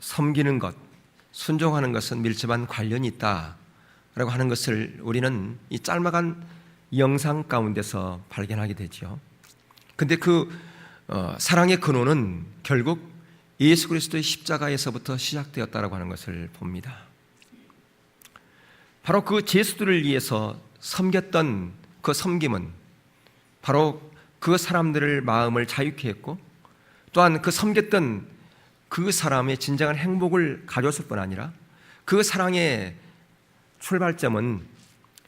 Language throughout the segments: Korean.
섬기는 것, 순종하는 것은 밀접한 관련이 있다라고 하는 것을 우리는 이 짤막한 영상 가운데서 발견하게 되죠. 근데 그 사랑의 근원은 결국 예수 그리스도의 십자가에서부터 시작되었다라고 하는 것을 봅니다. 바로 그 제수들을 위해서 섬겼던 그 섬김은 바로 그 사람들의 마음을 자유케 했고, 또한 그 섬겼던 그 사람의 진정한 행복을 가져왔을 뿐 아니라 그 사랑의 출발점은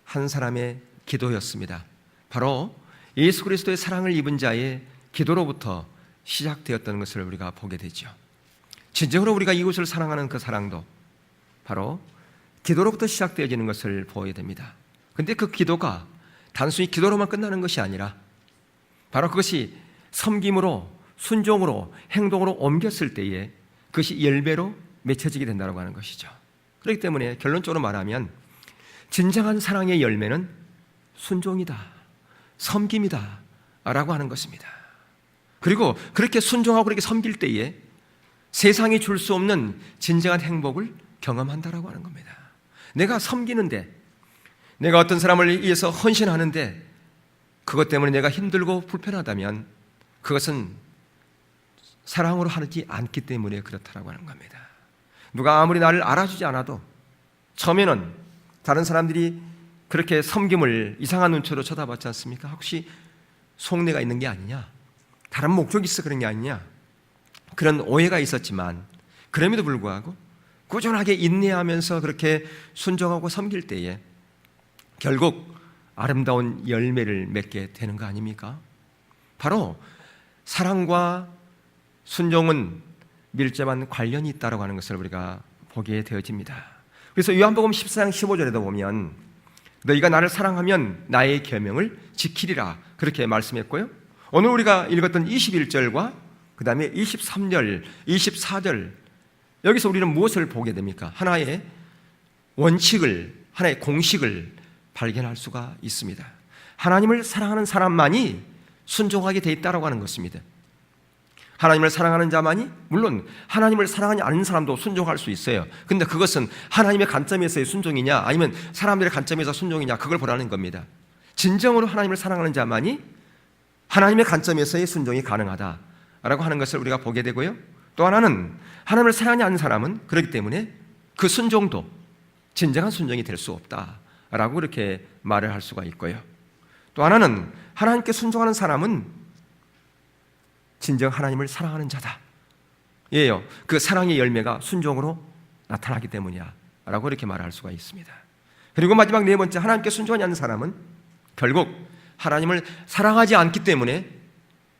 한 사람의 기도였습니다. 바로 예수 그리스도의 사랑을 입은 자의 기도로부터 시작되었던 것을 우리가 보게 되죠. 진정으로 우리가 이웃을 사랑하는 그 사랑도 바로 기도로부터 시작되어지는 것을 보게 됩니다. 그런데 그 기도가 단순히 기도로만 끝나는 것이 아니라 바로 그것이 섬김으로, 순종으로, 행동으로 옮겼을 때에 그것이 열매로 맺혀지게 된다고 하는 것이죠. 그렇기 때문에 결론적으로 말하면 진정한 사랑의 열매는 순종이다, 섬김이다 라고 하는 것입니다. 그리고 그렇게 순종하고 그렇게 섬길 때에 세상이 줄 수 없는 진정한 행복을 경험한다라고 하는 겁니다. 내가 섬기는데, 내가 어떤 사람을 위해서 헌신하는데 그것 때문에 내가 힘들고 불편하다면 그것은 사랑으로 하지 않기 때문에 그렇다라고 하는 겁니다. 누가 아무리 나를 알아주지 않아도 처음에는 다른 사람들이 그렇게 섬김을 이상한 눈초로 쳐다봤지 않습니까? 혹시 속내가 있는 게 아니냐? 다른 목적이 있어 그런 게 아니냐? 그런 오해가 있었지만 그럼에도 불구하고 꾸준하게 인내하면서 그렇게 순종하고 섬길 때에 결국 아름다운 열매를 맺게 되는 거 아닙니까? 바로 사랑과 순종은 밀접한 관련이 있다고 하는 것을 우리가 보게 되어집니다. 그래서 요한복음 14장 15절에도 보면 너희가 나를 사랑하면 나의 계명을 지키리라 그렇게 말씀했고요. 오늘 우리가 읽었던 21절과 그 다음에 23절, 24절 여기서 우리는 무엇을 보게 됩니까? 하나의 원칙을, 하나의 공식을 발견할 수가 있습니다. 하나님을 사랑하는 사람만이 순종하게 돼 있다고 하는 것입니다. 하나님을 사랑하는 자만이, 물론 하나님을 사랑하지 않는 사람도 순종할 수 있어요. 근데 그것은 하나님의 관점에서의 순종이냐 아니면 사람들의 관점에서 순종이냐 그걸 보라는 겁니다. 진정으로 하나님을 사랑하는 자만이 하나님의 관점에서의 순종이 가능하다라고 하는 것을 우리가 보게 되고요. 또 하나는 하나님을 사랑하지 않는 사람은 그렇기 때문에 그 순종도 진정한 순종이 될 수 없다라고 그렇게 말을 할 수가 있고요. 또 하나는 하나님께 순종하는 사람은 진정 하나님을 사랑하는 자다. 예요. 그 사랑의 열매가 순종으로 나타나기 때문이야 라고 이렇게 말할 수가 있습니다. 그리고 마지막 네 번째, 하나님께 순종하지 않는 사람은 결국 하나님을 사랑하지 않기 때문에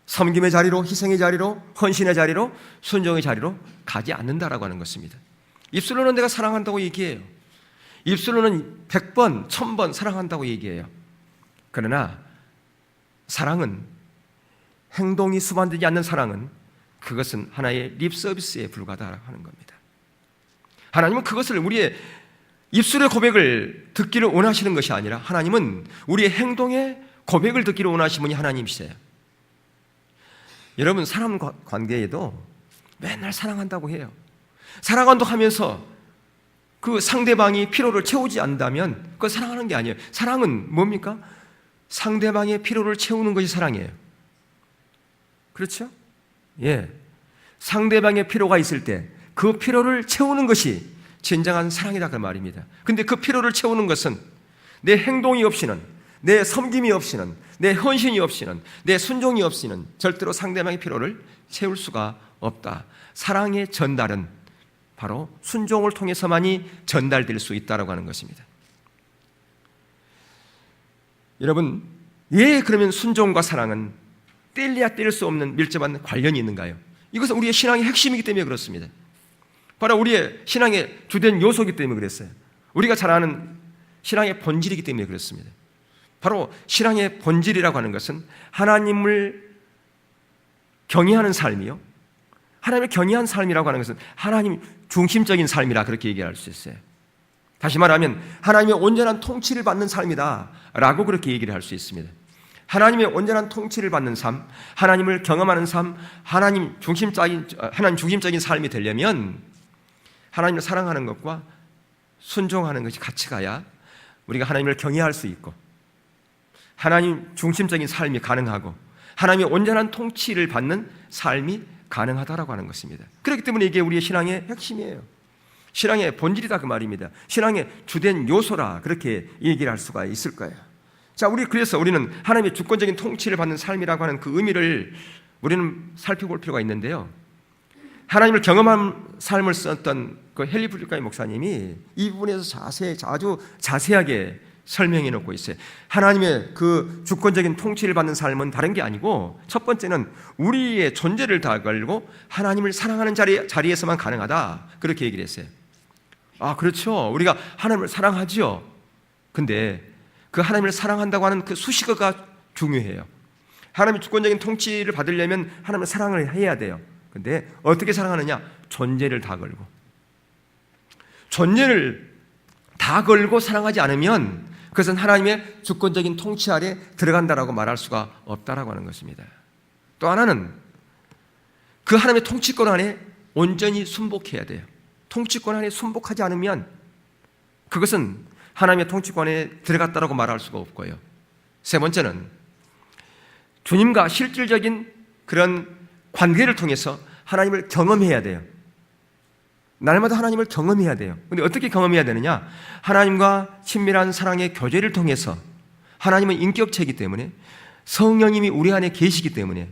섬김의 자리로, 희생의 자리로, 헌신의 자리로, 순종의 자리로 가지 않는다라고 하는 것입니다. 입술로는 내가 사랑한다고 얘기해요. 입술로는 100번, 1000번 사랑한다고 얘기해요. 그러나 사랑은, 행동이 수반되지 않는 사랑은 그것은 하나의 립 서비스에 불과하다고 하는 겁니다. 하나님은 그것을 우리의 입술의 고백을 듣기를 원하시는 것이 아니라 하나님은 우리의 행동의 고백을 듣기를 원하시는 분이 하나님이세요. 여러분, 사람 관계에도 맨날 사랑한다고 해요. 사랑한다고 하면서 그 상대방이 필요를 채우지 않는다면 그건 사랑하는 게 아니에요. 사랑은 뭡니까? 상대방의 필요를 채우는 것이 사랑이에요. 그렇죠? 예. 상대방의 필요가 있을 때 그 필요를 채우는 것이 진정한 사랑이다 그 말입니다. 근데 그 필요를 채우는 것은 내 행동이 없이는, 내 섬김이 없이는, 내 헌신이 없이는, 내 순종이 없이는 절대로 상대방의 필요를 채울 수가 없다. 사랑의 전달은 바로 순종을 통해서만이 전달될 수 있다고 하는 것입니다. 여러분, 왜 그러면 순종과 사랑은 뗄래야 뗄 수 없는 밀접한 관련이 있는가요? 이것은 우리의 신앙의 핵심이기 때문에 그렇습니다. 바로 우리의 신앙의 주된 요소이기 때문에 그랬어요. 우리가 잘 아는 신앙의 본질이기 때문에 그렇습니다. 바로 신앙의 본질이라고 하는 것은 하나님을 경외하는 삶이요, 하나님을 경외한 삶이라고 하는 것은 하나님 중심적인 삶이라 그렇게 얘기할 수 있어요. 다시 말하면 하나님의 온전한 통치를 받는 삶이다 라고 그렇게 얘기를 할 수 있습니다. 하나님의 온전한 통치를 받는 삶, 하나님을 경험하는 삶, 하나님 중심적인 삶이 되려면 하나님을 사랑하는 것과 순종하는 것이 같이 가야 우리가 하나님을 경외할 수 있고 하나님 중심적인 삶이 가능하고 하나님의 온전한 통치를 받는 삶이 가능하다라고 하는 것입니다. 그렇기 때문에 이게 우리의 신앙의 핵심이에요. 신앙의 본질이다 그 말입니다. 신앙의 주된 요소라 그렇게 얘기를 할 수가 있을 거예요. 자, 그래서 우리는 하나님의 주권적인 통치를 받는 삶이라고 하는 그 의미를 우리는 살펴볼 필요가 있는데요. 하나님을 경험한 삶을 썼던 그 헨리 블리카이 목사님이 이 부분에서 아주 자세하게 설명해 놓고 있어요. 하나님의 그 주권적인 통치를 받는 삶은 다른 게 아니고 첫 번째는 우리의 존재를 다 걸고 하나님을 사랑하는 자리에서만 가능하다 그렇게 얘기를 했어요. 그렇죠. 우리가 하나님을 사랑하지요. 근데 그 하나님을 사랑한다고 하는 그 수식어가 중요해요. 하나님의 주권적인 통치를 받으려면 하나님을 사랑을 해야 돼요. 근데 어떻게 사랑하느냐? 존재를 다 걸고. 존재를 다 걸고 사랑하지 않으면 그것은 하나님의 주권적인 통치 아래 들어간다라고 말할 수가 없다라고 하는 것입니다. 또 하나는 그 하나님의 통치권 안에 온전히 순복해야 돼요. 통치권 안에 순복하지 않으면 그것은 하나님의 통치권에 들어갔다라고 말할 수가 없고요. 세 번째는 주님과 실질적인 그런 관계를 통해서 하나님을 경험해야 돼요. 날마다 하나님을 경험해야 돼요. 근데 어떻게 경험해야 되느냐? 하나님과 친밀한 사랑의 교제를 통해서 하나님은 인격체이기 때문에 성령님이 우리 안에 계시기 때문에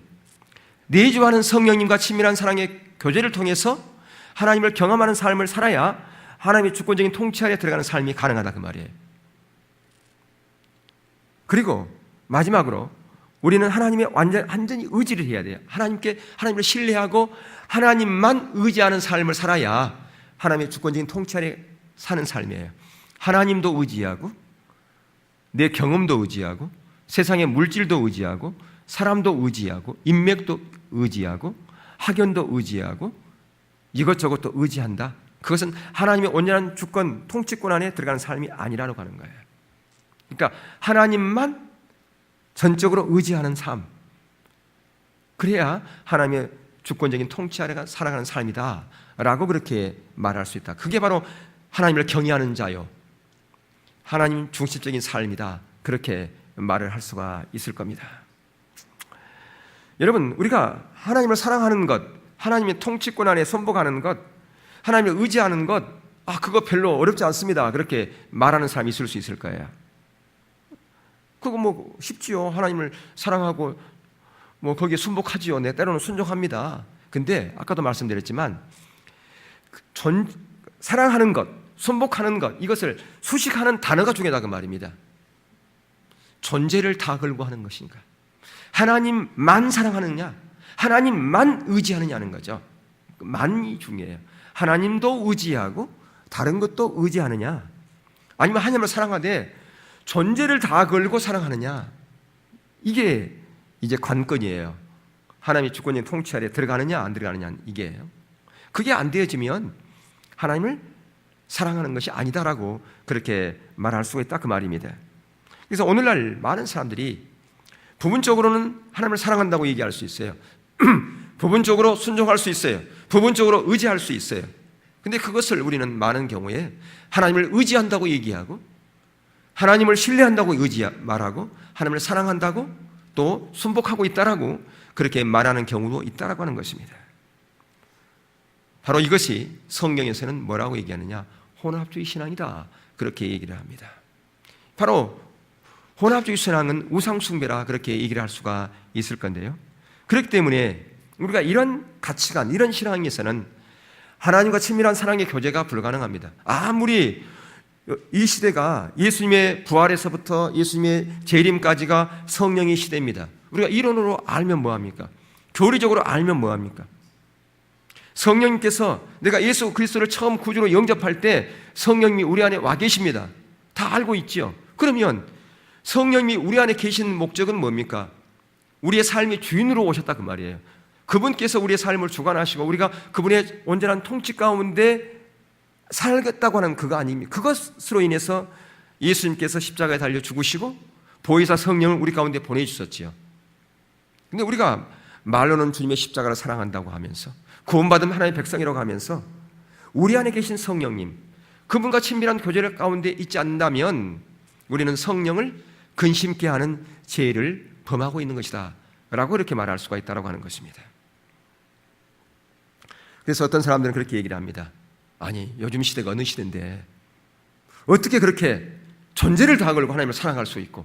내주하는 성령님과 친밀한 사랑의 교제를 통해서 하나님을 경험하는 삶을 살아야 하나님의 주권적인 통치 아래 들어가는 삶이 가능하다 그 말이에요. 그리고 마지막으로 우리는 하나님의 완전히 의지를 해야 돼요. 하나님을 신뢰하고 하나님만 의지하는 삶을 살아야 하나님의 주권적인 통치 아래 사는 삶이에요. 하나님도 의지하고 내 경험도 의지하고 세상의 물질도 의지하고 사람도 의지하고 인맥도 의지하고 학연도 의지하고 이것저것도 의지한다. 그것은 하나님의 온전한 주권, 통치권 안에 들어가는 삶이 아니라고 하는 거예요. 그러니까 하나님만 전적으로 의지하는 삶. 그래야 하나님의 주권적인 통치 아래 살아가는 삶이다 라고 그렇게 말할 수 있다. 그게 바로 하나님을 경외하는 자요, 하나님 중심적인 삶이다 그렇게 말을 할 수가 있을 겁니다. 여러분, 우리가 하나님을 사랑하는 것, 하나님의 통치권 안에 손복하는 것, 하나님을 의지하는 것, 그거 별로 어렵지 않습니다 그렇게 말하는 사람이 있을 수 있을 거예요. 그거 쉽지요. 하나님을 사랑하고 거기에 순복하지요. 때로는 순종합니다. 근데 아까도 말씀드렸지만 사랑하는 것, 순복하는 것, 이것을 수식하는 단어가 중요하다 그 말입니다. 존재를 다 걸고 하는 것인가? 하나님만 사랑하느냐? 하나님만 의지하느냐는 거죠. 만이 중요해요. 하나님도 의지하고 다른 것도 의지하느냐? 아니면 하나님을 사랑하되 존재를 다 걸고 사랑하느냐? 이게 이제 관건이에요. 하나님의 주권적인 통치 아래 들어가느냐 안 들어가느냐 이게요. 그게 안 되어지면 하나님을 사랑하는 것이 아니다라고 그렇게 말할 수가 있다 그 말입니다. 그래서 오늘날 많은 사람들이 부분적으로는 하나님을 사랑한다고 얘기할 수 있어요. 부분적으로 순종할 수 있어요. 부분적으로 의지할 수 있어요. 근데 그것을 우리는 많은 경우에 하나님을 의지한다고 얘기하고 하나님을 신뢰한다고 말하고 하나님을 사랑한다고 또 순복하고 있다라고 그렇게 말하는 경우도 있다라고 하는 것입니다. 바로 이것이 성경에서는 뭐라고 얘기하느냐? 혼합주의 신앙이다 그렇게 얘기를 합니다. 바로 혼합주의 신앙은 우상숭배라 그렇게 얘기를 할 수가 있을 건데요. 그렇기 때문에 우리가 이런 가치관, 이런 신앙에서는 하나님과 친밀한 사랑의 교제가 불가능합니다. 아무리 이 시대가 예수님의 부활에서부터 예수님의 재림까지가 성령의 시대입니다. 우리가 이론으로 알면 뭐합니까? 교리적으로 알면 뭐합니까? 성령님께서 내가 예수 그리스도를 처음 구주로 영접할 때 성령님이 우리 안에 와 계십니다. 다 알고 있죠. 그러면 성령님이 우리 안에 계신 목적은 뭡니까? 우리의 삶의 주인으로 오셨다 그 말이에요. 그분께서 우리의 삶을 주관하시고 우리가 그분의 온전한 통치 가운데 살겠다고 하는 그거 아닙니까? 그것으로 인해서 예수님께서 십자가에 달려 죽으시고 보혜사 성령을 우리 가운데 보내주셨지요. 근데 우리가 말로는 주님의 십자가를 사랑한다고 하면서 구원받은 하나님의 백성이라고 하면서 우리 안에 계신 성령님, 그분과 친밀한 교제 가운데 있지 않는다면 우리는 성령을 근심케 하는 죄를 범하고 있는 것이다 라고 이렇게 말할 수가 있다고 하는 것입니다. 그래서 어떤 사람들은 그렇게 얘기를 합니다. 아니, 요즘 시대가 어느 시대인데 어떻게 그렇게 존재를 다 걸고 하나님을 사랑할 수 있고,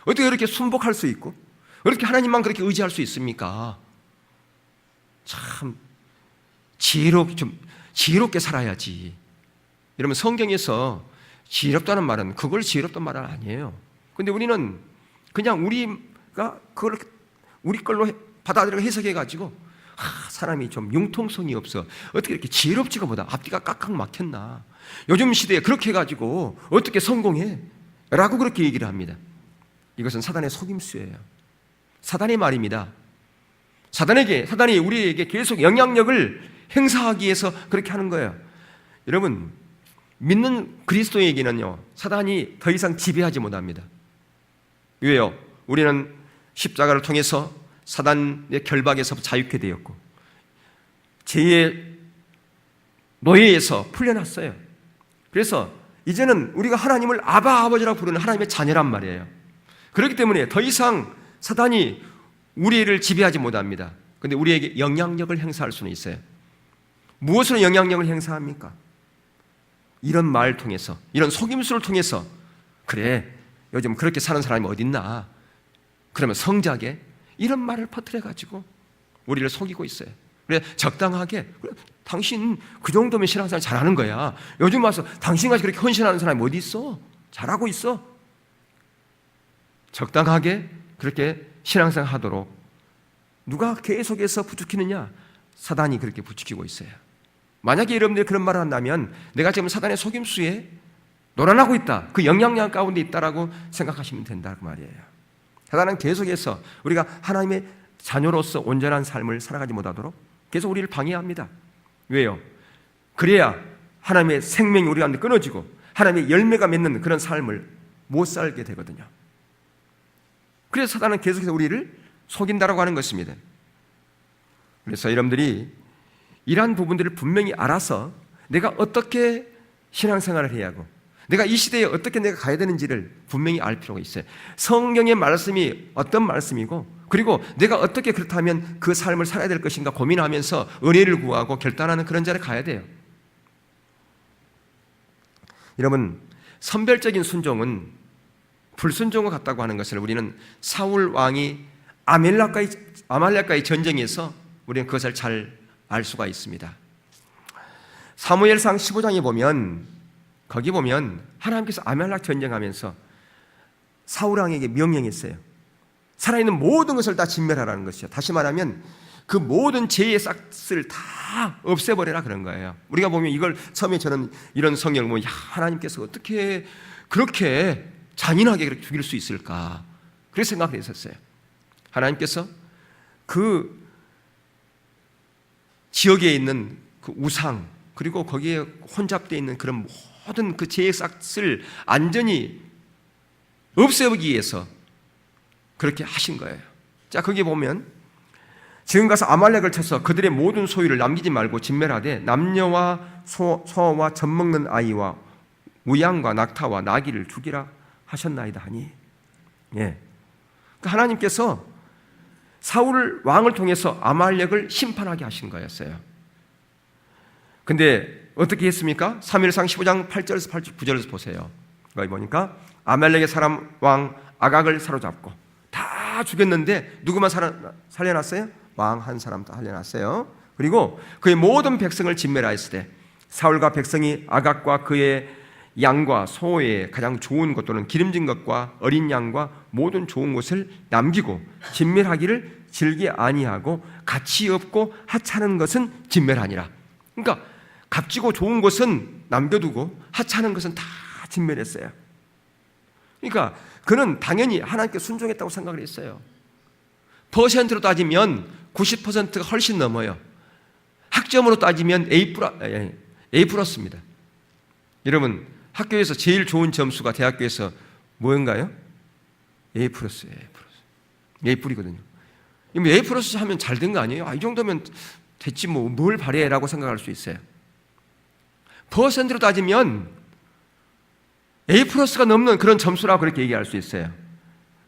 어떻게 그렇게 순복할 수 있고, 어떻게 하나님만 그렇게 의지할 수 있습니까? 참 지혜롭게 살아야지. 여러분, 성경에서 지혜롭다는 말은 그걸 지혜롭다는 말은 아니에요. 근데 우리는 그냥 우리가 그걸 우리 걸로 받아들이고 해석해가지고 사람이 좀 융통성이 없어, 어떻게 이렇게 지혜롭지가 못하, 앞뒤가 깍깍 막혔나, 요즘 시대에 그렇게 해가지고 어떻게 성공해? 라고 그렇게 얘기를 합니다. 이것은 사단의 속임수예요. 사단의 말입니다. 사단이 우리에게 계속 영향력을 행사하기 위해서 그렇게 하는 거예요. 여러분, 믿는 그리스도에게는요, 사단이 더 이상 지배하지 못합니다. 왜요? 우리는 십자가를 통해서 사단의 결박에서 자유케 되었고 죄의 노예에서 풀려났어요. 그래서 이제는 우리가 하나님을 아바 아버지라고 부르는 하나님의 자녀란 말이에요. 그렇기 때문에 더 이상 사단이 우리를 지배하지 못합니다. 그런데 우리에게 영향력을 행사할 수는 있어요. 무엇으로 영향력을 행사합니까? 이런 말 통해서, 이런 속임수를 통해서, 그래, 요즘 그렇게 사는 사람이 어딨나, 그러면 성작에 이런 말을 퍼뜨려가지고 우리를 속이고 있어요. 그래, 적당하게, 그래, 당신 그 정도면 신앙생활 잘하는 거야. 요즘 와서 당신같이 그렇게 헌신하는 사람이 어디 있어? 잘하고 있어. 적당하게 그렇게 신앙생활 하도록 누가 계속해서 부추기느냐? 사단이 그렇게 부추기고 있어요. 만약에 여러분들이 그런 말을 한다면 내가 지금 사단의 속임수에 놀아나고 있다, 그 영향력 가운데 있다라고 생각하시면 된다 그 말이에요. 사단은 계속해서 우리가 하나님의 자녀로서 온전한 삶을 살아가지 못하도록 계속 우리를 방해합니다. 왜요? 그래야 하나님의 생명이 우리 가운데 끊어지고 하나님의 열매가 맺는 그런 삶을 못 살게 되거든요. 그래서 사단은 계속해서 우리를 속인다라고 하는 것입니다. 그래서 여러분들이 이러한 부분들을 분명히 알아서 내가 어떻게 신앙생활을 해야 하고 내가 이 시대에 어떻게 내가 가야 되는지를 분명히 알 필요가 있어요. 성경의 말씀이 어떤 말씀이고, 그리고 내가 어떻게 그렇다면 그 삶을 살아야 될 것인가 고민하면서 은혜를 구하고 결단하는 그런 자리에 가야 돼요. 여러분, 선별적인 순종은 불순종과 같다고 하는 것을 우리는 사울 왕이 아말렉과의 전쟁에서 우리는 그것을 잘 알 수가 있습니다. 사무엘상 15장에 보면, 거기 보면 하나님께서 아말렉 전쟁하면서 사울 왕에게 명령했어요. 살아있는 모든 것을 다 진멸하라는 것이죠. 다시 말하면 그 모든 죄의 싹을 다 없애버려라 그런 거예요. 우리가 보면 이걸 처음에 저는 이런 성경을 보면, 야, 하나님께서 어떻게 그렇게 잔인하게 그렇게 죽일 수 있을까, 그렇게 생각을 했었어요. 하나님께서 그 지역에 있는 그 우상, 그리고 거기에 혼잡되어 있는 그런 모든 그 죄의 싹을 완전히 없애기 위해서 그렇게 하신 거예요. 자, 거기 보면 지금 가서 아말렉을 쳐서 그들의 모든 소유를 남기지 말고 진멸하되 남녀와 소와 젖 먹는 아이와 우양과 낙타와 나귀를 죽이라 하셨나이다 하니, 예, 그러니까 하나님께서 사울 왕을 통해서 아말렉을 심판하게 하신 거였어요. 근데 어떻게 했습니까? 사무엘상 15장 8절에서 9절에서 보세요. 거기 보니까 아말렉의 사람 왕 아각을 사로잡고 다 죽였는데 누구만 살려놨어요? 왕 한 사람 다 살려놨어요. 그리고 그의 모든 백성을 진멸하였으되 사울과 백성이 아각과 그의 양과 소의 가장 좋은 것 또는 기름진 것과 어린 양과 모든 좋은 것을 남기고 진멸하기를 즐기 아니하고 가치 없고 하찮은 것은 진멸하니라. 그러니까 값지고 좋은 것은 남겨두고 하찮은 것은 다 진멸했어요. 그러니까 그는 당연히 하나님께 순종했다고 생각을 했어요. 퍼센트로 따지면 90%가 훨씬 넘어요. 학점으로 따지면 A 플러스입니다. 여러분, 학교에서 제일 좋은 점수가 대학교에서 뭐인가요? A 플러스예요. A 플이거든요. A 플러스 하면 잘 된 거 아니에요? 이 정도면 됐지 뭘 바래라고 생각할 수 있어요. 퍼센트로 따지면 A 플러스가 넘는 그런 점수라고 그렇게 얘기할 수 있어요.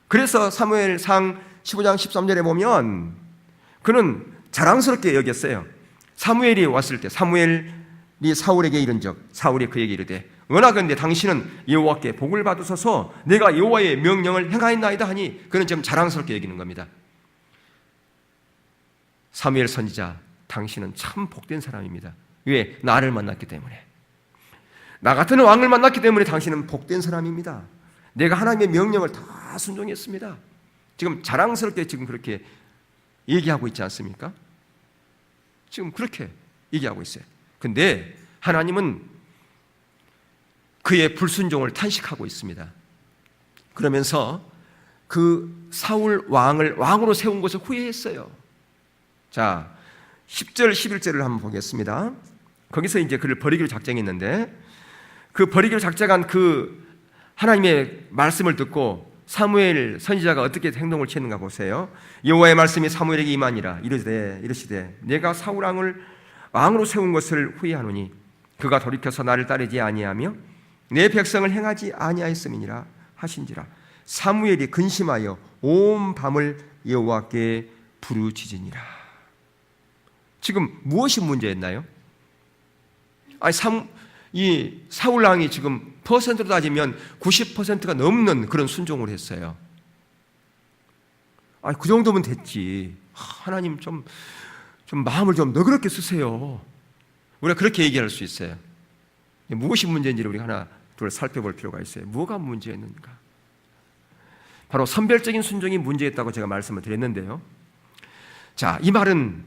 그래서 사무엘상 15장 13절에 보면 그는 자랑스럽게 여겼어요. 사무엘이 왔을 때 사무엘이 사울에게 이른적 사울이 그에게 이르되 원하건대 당신은 여호와께 복을 받으소서 내가 여호와의 명령을 행하였나이다 하니 그는 지금 자랑스럽게 여기는 겁니다. 사무엘 선지자, 당신은 참 복된 사람입니다. 왜? 나를 만났기 때문에. 나 같은 왕을 만났기 때문에 당신은 복된 사람입니다. 내가 하나님의 명령을 다 순종했습니다. 지금 자랑스럽게 지금 그렇게 얘기하고 있지 않습니까? 지금 그렇게 얘기하고 있어요. 근데 하나님은 그의 불순종을 탄식하고 있습니다. 그러면서 그 사울 왕을 왕으로 세운 것을 후회했어요. 자, 10절, 11절을 한번 보겠습니다. 거기서 이제 그를 버리기로 작정했는데 그 버리기로 작정한 그 하나님의 말씀을 듣고 사무엘 선지자가 어떻게 행동을 취했는가 보세요. 여호와의 말씀이 사무엘에게 임하니라 이르시되 내가 사울 왕을 왕으로 세운 것을 후회하노니 그가 돌이켜서 나를 따르지 아니하며 내 백성을 행하지 아니하였음이니라 하신지라. 사무엘이 근심하여 온 밤을 여호와께 부르짖으니라. 지금 무엇이 문제였나요? 이 사울 왕이 지금 퍼센트로 따지면 90%가 넘는 그런 순종을 했어요. 그 정도면 됐지. 하나님 좀 마음을 좀 너그럽게 쓰세요. 우리가 그렇게 얘기할 수 있어요. 무엇이 문제인지를 우리가 하나 둘 살펴볼 필요가 있어요. 뭐가 문제였는가? 바로 선별적인 순종이 문제였다고 제가 말씀을 드렸는데요. 자, 이 말은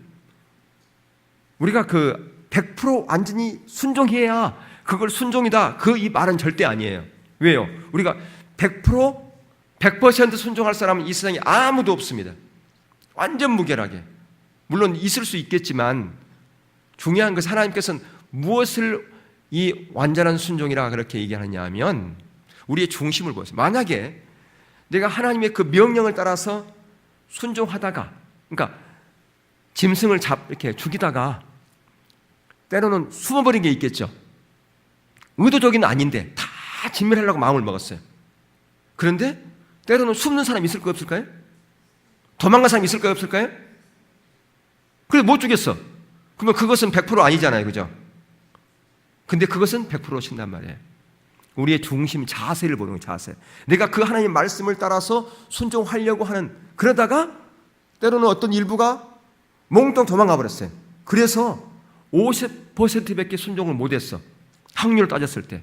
우리가 100% 완전히 순종해야 그걸 순종이다. 이 말은 절대 아니에요. 왜요? 우리가 100% 순종할 사람은 이 세상에 아무도 없습니다. 완전 무결하게. 물론 있을 수 있겠지만 중요한 것은 하나님께서는 무엇을 이 완전한 순종이라 그렇게 얘기하느냐 하면 우리의 중심을 보세요. 만약에 내가 하나님의 그 명령을 따라서 순종하다가, 그러니까 짐승을 이렇게 죽이다가 때로는 숨어버린 게 있겠죠. 의도적인 아닌데 다 진멸하려고 마음을 먹었어요. 그런데 때로는 숨는 사람이 있을까요, 없을까요? 도망간 사람이 있을까요, 없을까요? 그래서 못 죽였어. 그러면 그것은 100% 아니잖아요, 그죠? 근데 그것은 100% 신단 말이에요. 우리의 중심, 자세를 보는 자세. 내가 그 하나님의 말씀을 따라서 순종하려고 하는, 그러다가 때로는 어떤 일부가 몽땅 도망가 버렸어요. 그래서 50%밖에 순종을 못했어. 확률을 따졌을 때.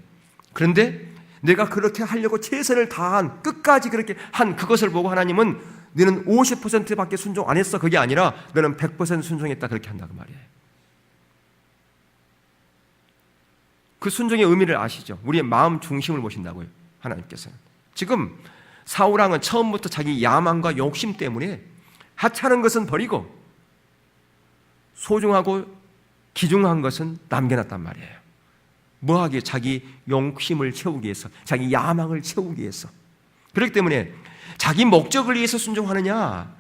그런데 내가 그렇게 하려고 최선을 다한, 끝까지 그렇게 한 그것을 보고 하나님은 너는 50%밖에 순종 안 했어. 그게 아니라 너는 100% 순종했다. 그렇게 한다 그 말이에요. 그 순종의 의미를 아시죠? 우리의 마음 중심을 보신다고요, 하나님께서는. 지금 사울 왕은 처음부터 자기 야망과 욕심 때문에 하찮은 것은 버리고 소중하고 귀중한 것은 남겨놨단 말이에요. 뭐하기에? 자기 욕심을 채우기 위해서, 자기 야망을 채우기 위해서. 그렇기 때문에 자기 목적을 위해서 순종하느냐,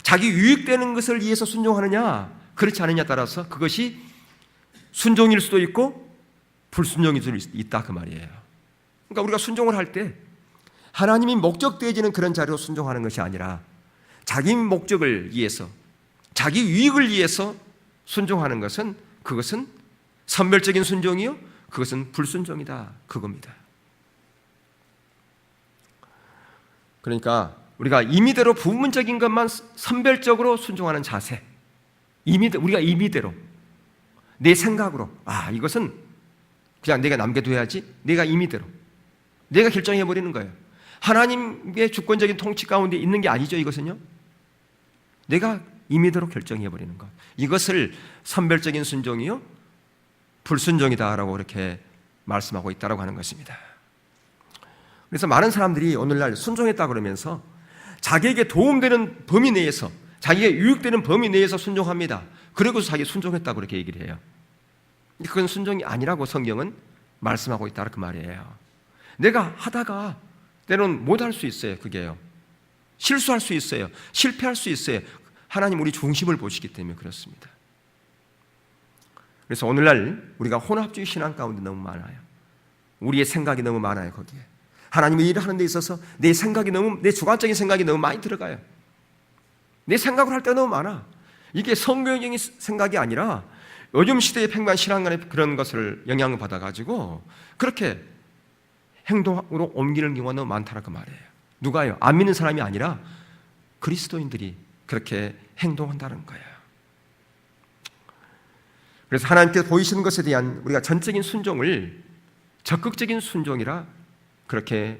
자기 유익되는 것을 위해서 순종하느냐, 그렇지 않느냐에 따라서 그것이 순종일 수도 있고 불순종일 수도 있다 그 말이에요. 그러니까 우리가 순종을 할 때 하나님이 목적되어지는 그런 자리로 순종하는 것이 아니라 자기 목적을 위해서, 자기 유익을 위해서 순종하는 것은, 그것은 선별적인 순종이요, 그것은 불순종이다 그겁니다. 그러니까 우리가 임의대로 부분적인 것만 선별적으로 순종하는 자세, 우리가 임의대로 내 생각으로, 이것은 그냥 내가 남겨둬야지, 내가 임의대로 내가 결정해버리는 거예요. 하나님의 주권적인 통치 가운데 있는 게 아니죠. 이것은요, 내가 임의대로 결정해버리는 것, 이것을 선별적인 순종이요 불순종이다라고 그렇게 말씀하고 있다고 하는 것입니다. 그래서 많은 사람들이 오늘날 순종했다 그러면서 자기에게 도움되는 범위 내에서, 자기에게 유익되는 범위 내에서 순종합니다. 그리고서 자기 순종했다고 그렇게 얘기를 해요. 그건 순종이 아니라고 성경은 말씀하고 있다 그 말이에요. 내가 하다가 때로는 못할 수 있어요. 그게요, 실수할 수 있어요. 실패할 수 있어요. 하나님 우리 중심을 보시기 때문에 그렇습니다. 그래서 오늘날 우리가 혼합주의 신앙 가운데 너무 많아요. 우리의 생각이 너무 많아요. 거기에 하나님의 일을 하는 데 있어서 내 주관적인 생각이 너무 많이 들어가요. 내 생각을 할 때가 너무 많아. 이게 성경적인 생각이 아니라 요즘 시대의 팽배한 신앙관의 그런 것을 영향을 받아가지고 그렇게 행동으로 옮기는 경우가 너무 많다는 그 말이에요. 누가요? 안 믿는 사람이 아니라 그리스도인들이 그렇게 행동한다는 거예요. 그래서 하나님께서 보이시는 것에 대한 우리가 전적인 순종을 적극적인 순종이라 그렇게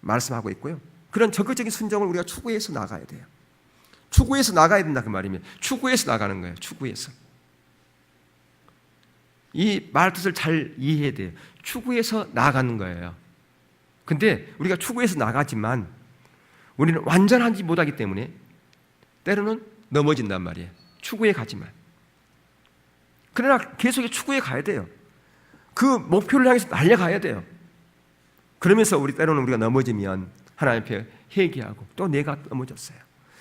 말씀하고 있고요. 그런 적극적인 순종을 우리가 추구해서 나가야 돼요. 추구해서 나가야 된다 그 말이면 추구해서 나가는 거예요. 추구해서. 이 말뜻을 잘 이해해야 돼요. 추구해서 나가는 거예요. 근데 우리가 추구해서 나가지만 우리는 완전하지 못하기 때문에 때로는 넘어진단 말이에요. 추구해 가지만. 그러나 계속 추구해 가야 돼요. 그 목표를 향해서 달려가야 돼요. 그러면서 때로는 우리가 넘어지면 하나님 앞에 회개하고 또 내가 넘어졌어요.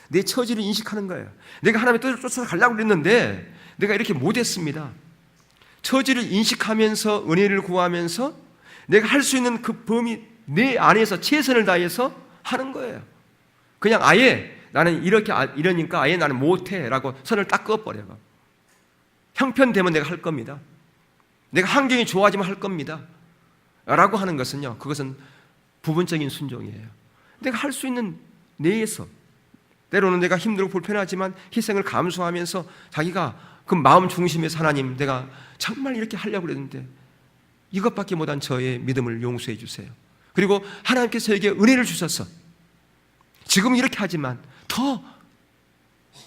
내 처지를 인식하는 거예요. 내가 하나님의 뜻을 쫓아서 가려고 그랬는데 내가 이렇게 못했습니다. 처지를 인식하면서 은혜를 구하면서 내가 할 수 있는 그 범위 내 안에서 최선을 다해서 하는 거예요. 그냥 아예 나는 이러니까 아예 나는 못해 라고 선을 딱 그어버려요. 형편되면 내가 할 겁니다. 내가 환경이 좋아지면 할 겁니다 라고 하는 것은요, 그것은 부분적인 순종이에요. 내가 할 수 있는 내에서 때로는 내가 힘들고 불편하지만 희생을 감수하면서 자기가 그 마음 중심에서 하나님 내가 정말 이렇게 하려고 그랬는데 이것밖에 못한 저의 믿음을 용서해 주세요. 그리고 하나님께서 저에게 은혜를 주셔서 지금 이렇게 하지만 더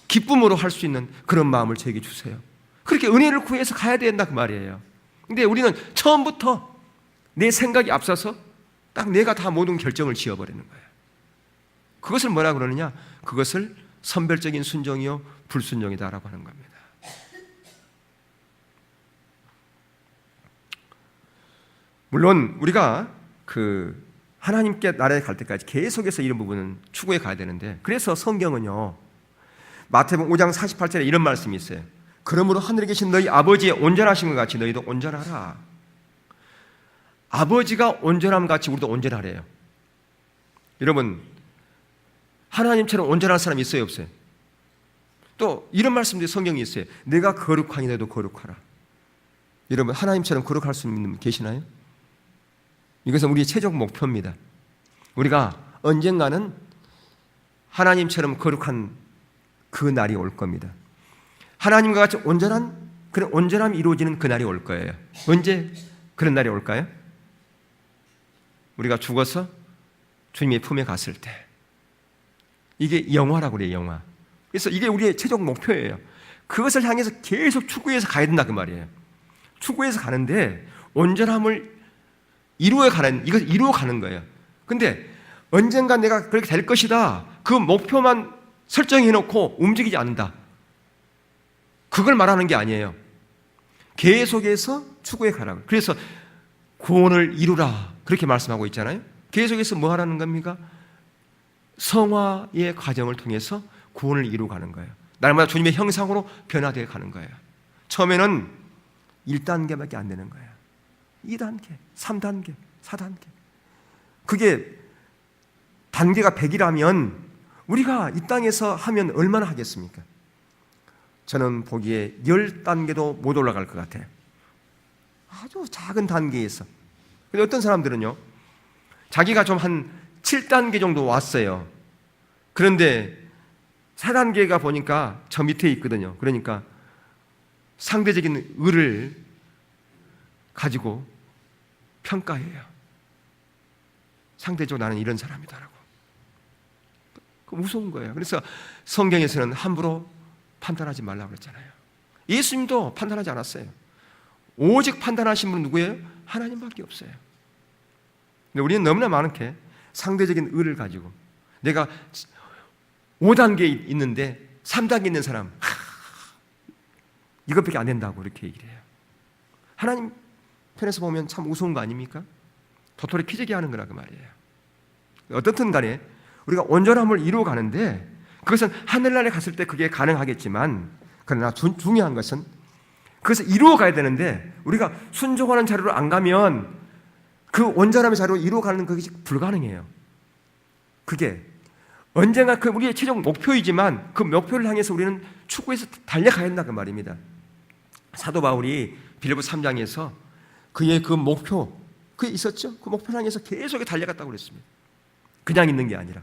기쁨으로 할 수 있는 그런 마음을 저에게 주세요. 그렇게 은혜를 구해서 가야 된다 그 말이에요. 근데 우리는 처음부터 내 생각이 앞서서 딱 내가 다 모든 결정을 지어버리는 거예요. 그것을 뭐라 그러느냐? 그것을 선별적인 순종이요 불순종이다라고 하는 겁니다. 물론 우리가 하나님께 나라에 갈 때까지 계속해서 이런 부분은 추구해 가야 되는데, 그래서 성경은요 마태복음 5장 48절에 이런 말씀이 있어요. 그러므로 하늘에 계신 너희 아버지의 온전하신 것 같이 너희도 온전하라. 아버지가 온전함 같이 우리도 온전하래요. 여러분, 하나님처럼 온전한 사람이 있어요 없어요? 또 이런 말씀도 성경에 있어요. 내가 거룩하니 너도 거룩하라. 여러분, 하나님처럼 거룩할 수 있는 분 계시나요? 이것은 우리의 최종 목표입니다. 우리가 언젠가는 하나님처럼 거룩한 그 날이 올 겁니다. 하나님과 같이 그런 온전함이 이루어지는 그 날이 올 거예요. 언제 그런 날이 올까요? 우리가 죽어서 주님의 품에 갔을 때. 이게 영화라고 그래요, 영화. 그래서 이게 우리의 최종 목표예요. 그것을 향해서 계속 추구해서 가야 된다 그 말이에요. 추구해서 가는데 온전함을 이것을 이루어 가는 거예요. 근데 언젠가 내가 그렇게 될 것이다. 그 목표만 설정해 놓고 움직이지 않는다. 그걸 말하는 게 아니에요. 계속해서 추구해 가라고. 그래서 구원을 이루라. 그렇게 말씀하고 있잖아요. 계속해서 뭐 하라는 겁니까? 성화의 과정을 통해서 구원을 이루어가는 거예요. 날마다 주님의 형상으로 변화되어 가는 거예요. 처음에는 1단계밖에 안 되는 거예요. 2단계, 3단계, 4단계. 그게 단계가 100이라면 우리가 이 땅에서 하면 얼마나 하겠습니까? 저는 보기에 10단계도 못 올라갈 것 같아요. 아주 작은 단계에서. 근데 어떤 사람들은요, 자기가 좀 한 7단계 정도 왔어요. 그런데 4단계가 보니까 저 밑에 있거든요. 그러니까 상대적인 의를 가지고 평가해요. 상대적으로 나는 이런 사람이다라고. 무서운 거예요. 그래서 성경에서는 함부로 판단하지 말라고 그랬잖아요. 예수님도 판단하지 않았어요. 오직 판단하신 분은 누구예요? 하나님밖에 없어요. 근데 우리는 너무나 많게 상대적인 의를 가지고 내가 5단계에 있는데 3단계에 있는 사람 이것밖에 안 된다고 이렇게 얘기를 해요. 하나님 편에서 보면 참 우스운 거 아닙니까? 도토리 키재기 하는 거라 그 말이에요. 어떻든 간에 우리가 온전함을 이루어 가는데 그것은 하늘나라에 갔을 때 그게 가능하겠지만, 그러나 중요한 것은 그것을 이루어 가야 되는데 우리가 순종하는 자리로 안 가면 그 온전함의 자리로 이루어 가는 것이 불가능해요. 그게 언젠가 그 우리의 최종 목표이지만 그 목표를 향해서 우리는 추구해서 달려가야 한다 그 말입니다. 사도 바울이 빌립보 3장에서 그의 그 목표, 그게 있었죠. 그 목표를 향해서 계속 달려갔다고 그랬습니다. 그냥 있는 게 아니라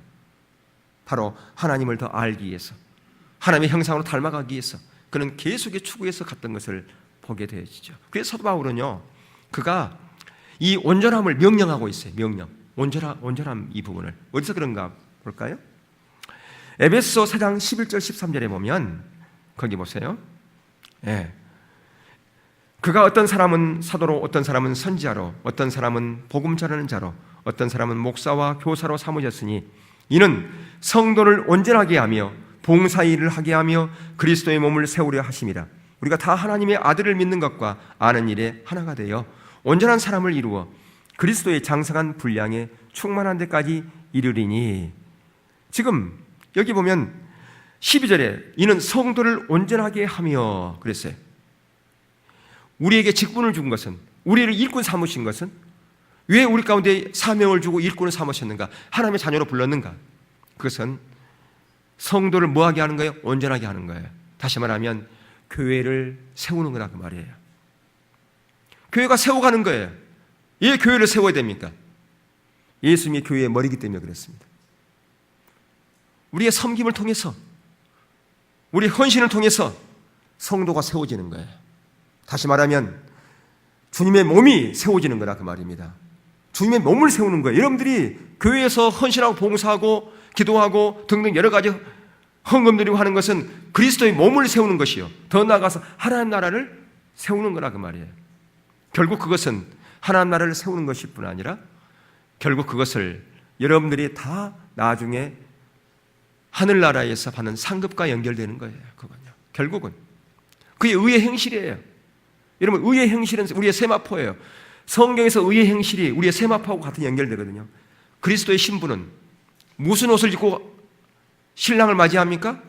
바로 하나님을 더 알기 위해서, 하나님의 형상으로 닮아가기 위해서 그는 계속 추구해서 갔던 것을 보게 되어지죠. 그래서 사도 바울은요, 그가 이 온전함을 명령하고 있어요. 명령, 온전함 이 부분을 어디서 그런가 볼까요? 에베소 4장 11절 13절에 보면 거기 보세요. 예. 그가 어떤 사람은 사도로, 어떤 사람은 선지자로, 어떤 사람은 복음 전하는 자로, 어떤 사람은 목사와 교사로 삼으셨으니 이는 성도를 온전하게 하며 봉사일을 하게 하며 그리스도의 몸을 세우려 하심이라. 우리가 다 하나님의 아들을 믿는 것과 아는 일에 하나가 되어 온전한 사람을 이루어 그리스도의 장성한 분량에 충만한 데까지 이르리니. 지금 여기 보면 12절에 이는 성도를 온전하게 하며 그랬어요. 우리에게 직분을 준 것은, 우리를 일꾼 삼으신 것은, 왜 우리 가운데 사명을 주고 일꾼을 삼으셨는가? 하나님의 자녀로 불렀는가? 그것은 성도를 뭐하게 하는 거예요? 온전하게 하는 거예요. 다시 말하면 교회를 세우는 거다 그 말이에요. 교회가 세워가는 거예요. 왜 교회를 세워야 됩니까? 예수님이 교회의 머리이기 때문에 그렇습니다. 우리의 섬김을 통해서, 우리의 헌신을 통해서 성도가 세워지는 거예요. 다시 말하면 주님의 몸이 세워지는 거다 그 말입니다. 주님의 몸을 세우는 거예요. 여러분들이 교회에서 헌신하고 봉사하고 기도하고 등등 여러 가지 헌금 드리고 하는 것은 그리스도의 몸을 세우는 것이요, 더 나아가서 하나님 나라를 세우는 거라 그 말이에요. 결국 그것은 하나님 나라를 세우는 것일 뿐 아니라 결국 그것을 여러분들이 다 나중에 하늘나라에서 받는 상급과 연결되는 거예요. 그건요, 결국은 그게 의의 행실이에요. 여러분, 의의 행실은 우리의 세마포예요. 성경에서 의의 행실이 우리의 세마포하고 같은 연결되거든요. 그리스도의 신부는 무슨 옷을 입고 신랑을 맞이합니까?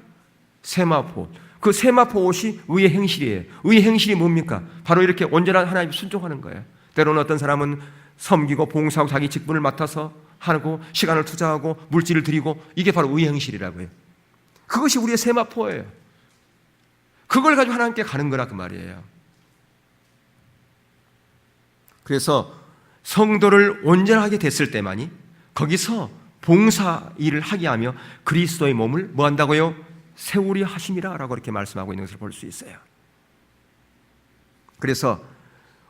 세마포. 그 세마포 옷이 의의 행실이에요. 의의 행실이 뭡니까? 바로 이렇게 온전한 하나님께 순종하는 거예요. 때로는 어떤 사람은 섬기고 봉사하고 자기 직분을 맡아서 하고 시간을 투자하고 물질을 드리고, 이게 바로 의의 행실이라고요. 그것이 우리의 세마포예요. 그걸 가지고 하나님께 가는 거라 그 말이에요. 그래서 성도를 온전하게 됐을 때만이 거기서 봉사 일을 하게 하며 그리스도의 몸을 뭐 한다고요? 세우려 하심이라 라고 이렇게 말씀하고 있는 것을 볼 수 있어요. 그래서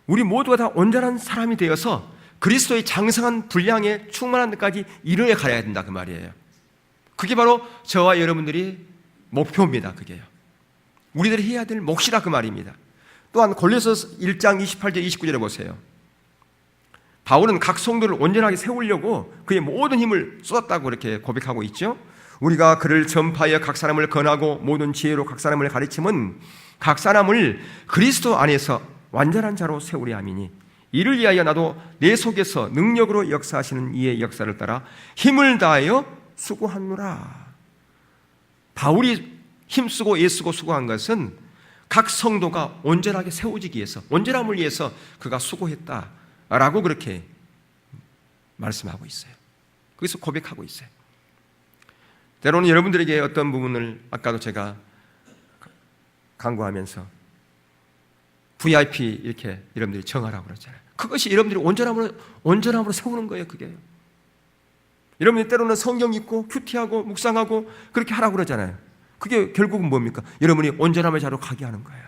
우리 모두가 다 온전한 사람이 되어서 그리스도의 장성한 분량에 충만한 데까지 이르러 가야 된다 그 말이에요. 그게 바로 저와 여러분들이 목표입니다. 그게요, 우리들이 해야 될 몫이라 그 말입니다. 또한 골로새 1장 28절 29절에 보세요. 바울은 각 성도를 온전하게 세우려고 그의 모든 힘을 쏟았다고 이렇게 고백하고 있죠. 우리가 그를 전파하여 각 사람을 권하고 모든 지혜로 각 사람을 가르침은 각 사람을 그리스도 안에서 완전한 자로 세우려 함이니 이를 위하여 나도 내 속에서 능력으로 역사하시는 이의 역사를 따라 힘을 다하여 수고하노라. 바울이 힘쓰고 애쓰고 수고한 것은 각 성도가 온전하게 세워지기 위해서, 온전함을 위해서 그가 수고했다라고 그렇게 말씀하고 있어요. 거기서 고백하고 있어요. 때로는 여러분들에게 어떤 부분을 아까도 제가 강구하면서 VIP 이렇게 여러분들이 정하라고 그러잖아요. 그것이 여러분들이 온전함으로 세우는 거예요. 그게 여러분이 때로는 성경 읽고 큐티하고 묵상하고 그렇게 하라고 그러잖아요. 그게 결국은 뭡니까? 여러분이 온전함의 자로 가게 하는 거예요.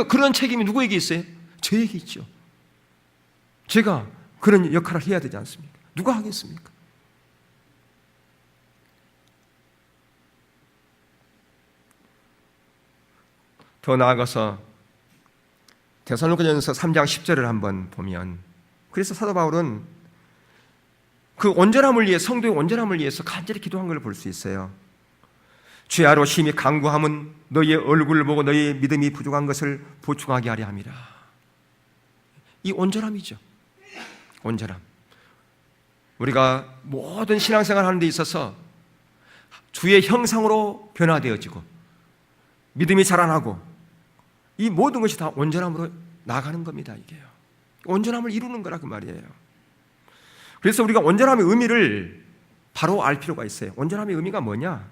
그런 책임이 누구에게 있어요? 저에게 있죠. 제가 그런 역할을 해야 되지 않습니까? 누가 하겠습니까? 더 나아가서 데살로니가전서 3장 10절을 한번 보면, 그래서 사도 바울은 그 온전함을 위해, 성도의 온전함을 위해서 간절히 기도한 걸 볼 수 있어요. 주야로 심히 간구함은 너희의 얼굴을 보고 너희의 믿음이 부족한 것을 보충하게 하려 함이라. 이 온전함이죠. 온전함. 우리가 모든 신앙생활 하는 데 있어서 주의 형상으로 변화되어지고 믿음이 자라나고 이 모든 것이 다 온전함으로 나가는 겁니다. 이게요. 온전함을 이루는 거라 그 말이에요. 그래서 우리가 온전함의 의미를 바로 알 필요가 있어요. 온전함의 의미가 뭐냐?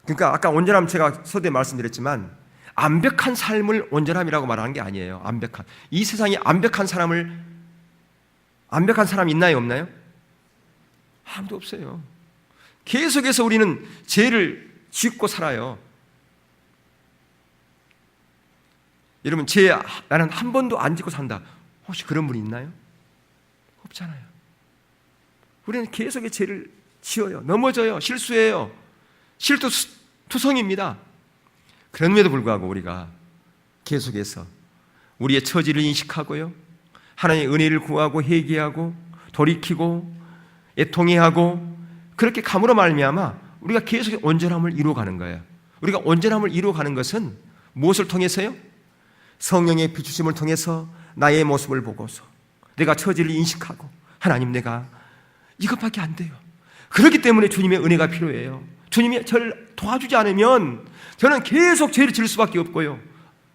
그러니까 아까 온전함 제가 서두에 말씀드렸지만 완벽한 삶을 온전함이라고 말하는 게 아니에요. 완벽한. 이 세상에 완벽한 사람이 있나요? 없나요? 아무도 없어요. 계속해서 우리는 죄를 짓고 살아요. 여러분, 나는 한 번도 안 짓고 산다. 혹시 그런 분이 있나요? 없잖아요. 우리는 계속의 죄를 지어요. 넘어져요. 실수해요. 실투성입니다. 그럼에도 불구하고 우리가 계속해서 우리의 처지를 인식하고요, 하나님의 은혜를 구하고 회개하고 돌이키고 애통해하고 그렇게 감으로 말미암아 우리가 계속 온전함을 이루어가는 거예요. 우리가 온전함을 이루어가는 것은 무엇을 통해서요? 성령의 비추심을 통해서 나의 모습을 보고서 내가 처지를 인식하고 하나님, 내가 이것밖에 안 돼요. 그렇기 때문에 주님의 은혜가 필요해요. 주님이 저를 도와주지 않으면 저는 계속 죄를 지을 수밖에 없고요,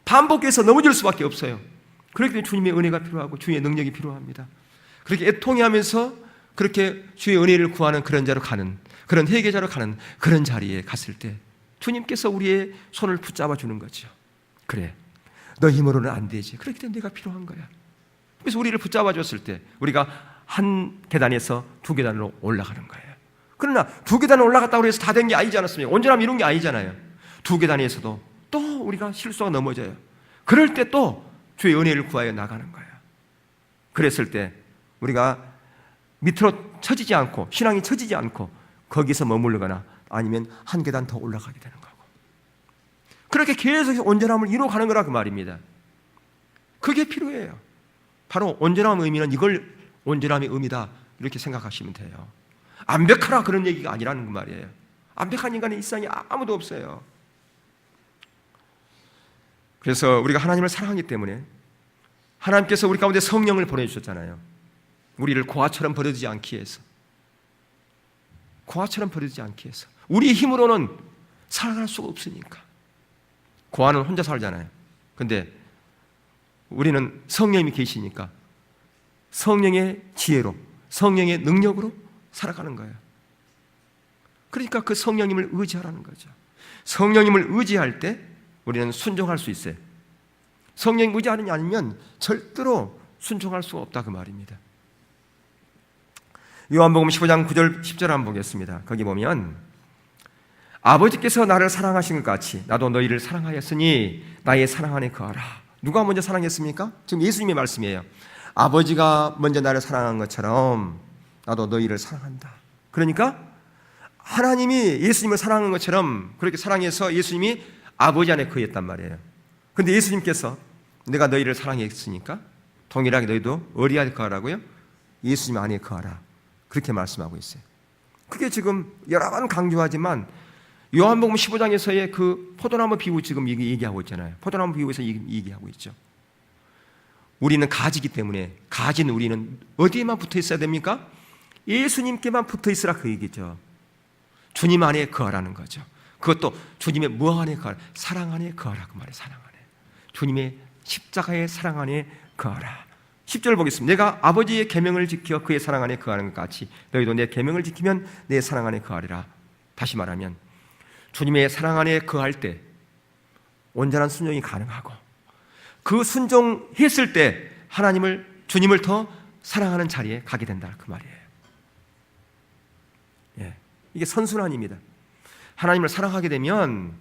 반복해서 넘어질 수밖에 없어요. 그렇기 때문에 주님의 은혜가 필요하고 주의 능력이 필요합니다. 그렇게 애통해하면서 그렇게 주의 은혜를 구하는 그런 자로 가는, 그런 회개자로 가는 그런 자리에 갔을 때 주님께서 우리의 손을 붙잡아 주는 거죠. 그래, 너 힘으로는 안 되지. 그렇기 때문에 내가 필요한 거야. 그래서 우리를 붙잡아 줬을 때 우리가 한 계단에서 두 계단으로 올라가는 거예요. 그러나 두 계단을 올라갔다고 해서 다 된 게 아니지 않았습니까? 온전함 이룬 게 아니잖아요. 두 계단에서도 또 우리가 실수가 넘어져요. 그럴 때 또 주의 은혜를 구하여 나가는 거예요. 그랬을 때 우리가 밑으로 처지지 않고, 신앙이 처지지 않고 거기서 머무르거나 아니면 한 계단 더 올라가게 되는 거고, 그렇게 계속 온전함을 이루어가는 거라 그 말입니다. 그게 필요해요. 바로 온전함의 의미는 이걸 온전함의 의미다 이렇게 생각하시면 돼요. 완벽하라 그런 얘기가 아니라는 그 말이에요. 완벽한 인간이 이 세상에 아무도 없어요. 그래서 우리가 하나님을 사랑하기 때문에 하나님께서 우리 가운데 성령을 보내주셨잖아요. 우리를 고아처럼 버려지지 않기 위해서, 고아처럼 버려지지 않기 위해서. 우리의 힘으로는 살아갈 수가 없으니까. 고아는 혼자 살잖아요. 근데 우리는 성령님이 계시니까 성령의 지혜로, 성령의 능력으로 살아가는 거예요. 그러니까 그 성령님을 의지하라는 거죠. 성령님을 의지할 때 우리는 순종할 수 있어요. 성령님 의지하느냐 아니면 절대로 순종할 수가 없다 그 말입니다. 요한복음 15장 9절 10절 한번 보겠습니다. 거기 보면 아버지께서 나를 사랑하신 것 같이 나도 너희를 사랑하였으니 나의 사랑 안에 거하라. 누가 먼저 사랑했습니까? 지금 예수님의 말씀이에요. 아버지가 먼저 나를 사랑한 것처럼 나도 너희를 사랑한다. 그러니까 하나님이 예수님을 사랑한 것처럼 그렇게 사랑해서 예수님이 아버지 안에 거했단 말이에요. 그런데 예수님께서 내가 너희를 사랑했으니까 동일하게 너희도 어디 안에 거하라고요? 예수님 안에 거하라. 그렇게 말씀하고 있어요. 그게 지금 여러 번 강조하지만 요한복음 15장에서의 그 포도나무 비유 지금 얘기하고 있잖아요. 포도나무 비유에서 얘기하고 있죠. 우리는 가지기 때문에 가진 우리는 어디에만 붙어 있어야 됩니까? 예수님께만 붙어 있으라 그 얘기죠. 주님 안에 거하라는 거죠. 그것도 주님의 뭐 안에 거하라? 사랑 안에 거하라 그 말이에요. 사랑 안에. 주님의 십자가의 사랑 안에 거하라. 10절 보겠습니다. 내가 아버지의 계명을 지켜 그의 사랑 안에 거하는 것 같이 너희도 내 계명을 지키면 내 사랑 안에 거하리라. 다시 말하면 주님의 사랑 안에 거할 때 온전한 순종이 가능하고 그 순종했을 때 주님을 더 사랑하는 자리에 가게 된다 그 말이에요. 예, 이게 선순환입니다. 하나님을 사랑하게 되면